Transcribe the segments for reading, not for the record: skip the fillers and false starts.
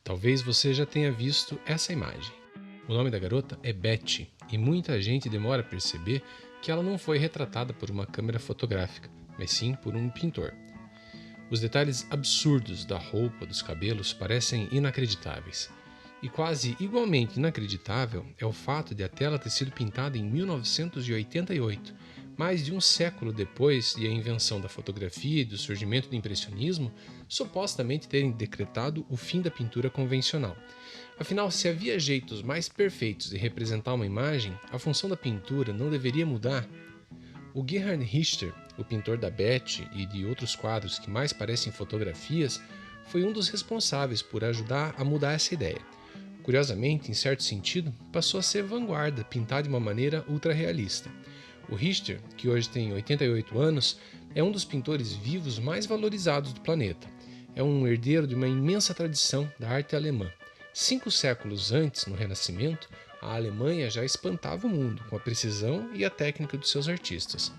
Talvez você já tenha visto essa imagem. O nome da garota é Betty e muita gente demora a perceber que ela não foi retratada por uma câmera fotográfica, mas sim por um pintor. Os detalhes absurdos da roupa, dos cabelos parecem inacreditáveis. E quase igualmente inacreditável é o fato de a tela ter sido pintada em 1988, mais de um século depois de a invenção da fotografia e do surgimento do impressionismo supostamente terem decretado o fim da pintura convencional. Afinal, se havia jeitos mais perfeitos de representar uma imagem, a função da pintura não deveria mudar? O Gerhard Richter, o pintor da Betty e de outros quadros que mais parecem fotografias, foi um dos responsáveis por ajudar a mudar essa ideia. Curiosamente, em certo sentido, passou a ser vanguarda, pintar de uma maneira ultra-realista. O Richter, que hoje tem 88 anos, é um dos pintores vivos mais valorizados do planeta. É um herdeiro de uma imensa tradição da arte alemã. 5 séculos antes, no Renascimento, a Alemanha já espantava o mundo com a precisão e a técnica de seus artistas.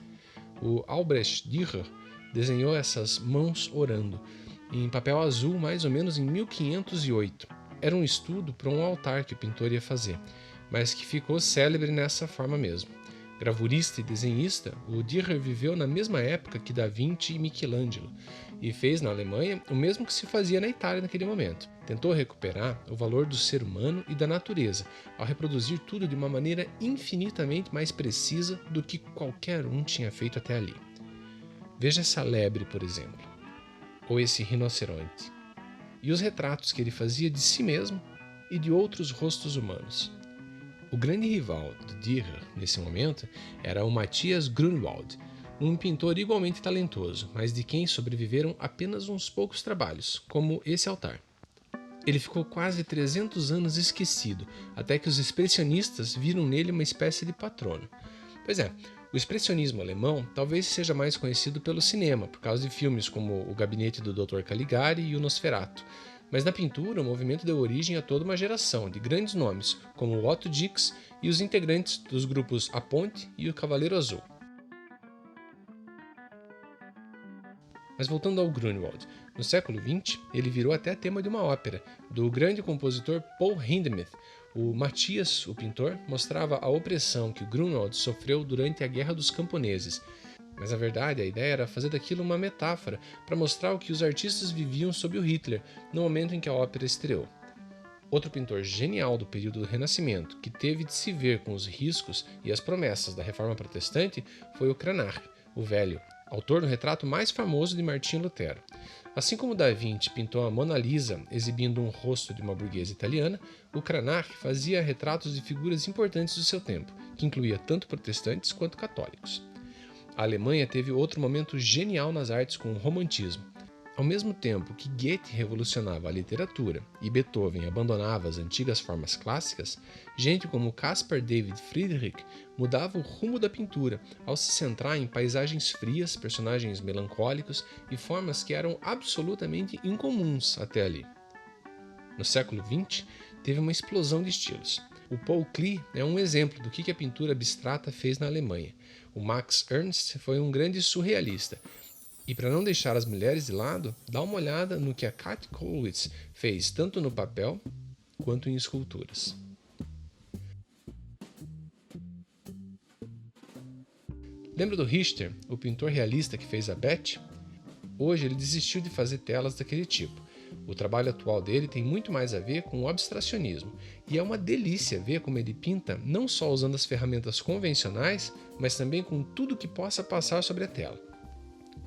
O Albrecht Dürer desenhou essas mãos orando, em papel azul mais ou menos em 1508. Era um estudo para um altar que o pintor ia fazer, mas que ficou célebre nessa forma mesmo. Gravurista e desenhista, o Dürer viveu na mesma época que Da Vinci e Michelangelo e fez na Alemanha o mesmo que se fazia na Itália naquele momento. Tentou recuperar o valor do ser humano e da natureza ao reproduzir tudo de uma maneira infinitamente mais precisa do que qualquer um tinha feito até ali. Veja essa lebre, por exemplo, ou esse rinoceronte, e os retratos que ele fazia de si mesmo e de outros rostos humanos. O grande rival de Dürer nesse momento era o Matthias Grunewald, um pintor igualmente talentoso, mas de quem sobreviveram apenas uns poucos trabalhos, como esse altar. Ele ficou quase 300 anos esquecido, até que os expressionistas viram nele uma espécie de patrono. Pois é, o expressionismo alemão talvez seja mais conhecido pelo cinema, por causa de filmes como O Gabinete do Dr. Caligari e O Nosferatu. Mas na pintura, o movimento deu origem a toda uma geração de grandes nomes, como Otto Dix e os integrantes dos grupos A Ponte e o Cavaleiro Azul. Mas voltando ao Grunewald, no século XX, ele virou até tema de uma ópera, do grande compositor Paul Hindemith. O Matthias, o pintor, mostrava a opressão que o Grunewald sofreu durante a Guerra dos Camponeses. Mas na verdade a ideia era fazer daquilo uma metáfora para mostrar o que os artistas viviam sob o Hitler no momento em que a ópera estreou. Outro pintor genial do período do Renascimento, que teve de se ver com os riscos e as promessas da Reforma Protestante, foi o Cranach, o Velho, autor do retrato mais famoso de Martinho Lutero. Assim como Da Vinci pintou a Mona Lisa exibindo um rosto de uma burguesa italiana, o Cranach fazia retratos de figuras importantes do seu tempo, que incluía tanto protestantes quanto católicos. A Alemanha teve outro momento genial nas artes com o romantismo. Ao mesmo tempo que Goethe revolucionava a literatura e Beethoven abandonava as antigas formas clássicas, gente como Caspar David Friedrich mudava o rumo da pintura ao se centrar em paisagens frias, personagens melancólicos e formas que eram absolutamente incomuns até ali. No século XX, teve uma explosão de estilos. O Paul Klee é um exemplo do que a pintura abstrata fez na Alemanha. O Max Ernst foi um grande surrealista. E para não deixar as mulheres de lado, dá uma olhada no que a Kat Kollwitz fez tanto no papel quanto em esculturas. Lembra do Richter, o pintor realista que fez a Betty? Hoje ele desistiu de fazer telas daquele tipo. O trabalho atual dele tem muito mais a ver com o abstracionismo, e é uma delícia ver como ele pinta não só usando as ferramentas convencionais, mas também com tudo que possa passar sobre a tela.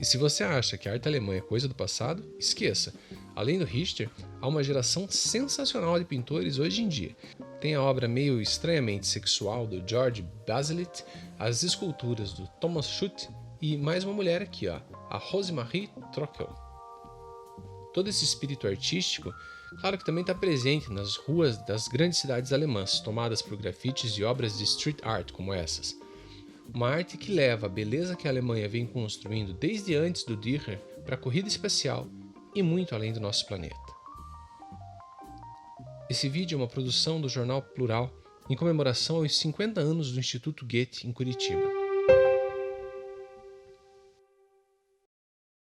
E se você acha que a arte alemã é coisa do passado, esqueça. Além do Richter, há uma geração sensacional de pintores hoje em dia. Tem a obra meio estranhamente sexual do George Baselit, as esculturas do Thomas Schutt e mais uma mulher aqui, a Rosemarie Trockel. Todo esse espírito artístico, claro que também está presente nas ruas das grandes cidades alemãs, tomadas por grafites e obras de street art como essas. Uma arte que leva a beleza que a Alemanha vem construindo desde antes do Dürer para a corrida espacial e muito além do nosso planeta. Esse vídeo é uma produção do Jornal Plural em comemoração aos 50 anos do Instituto Goethe em Curitiba.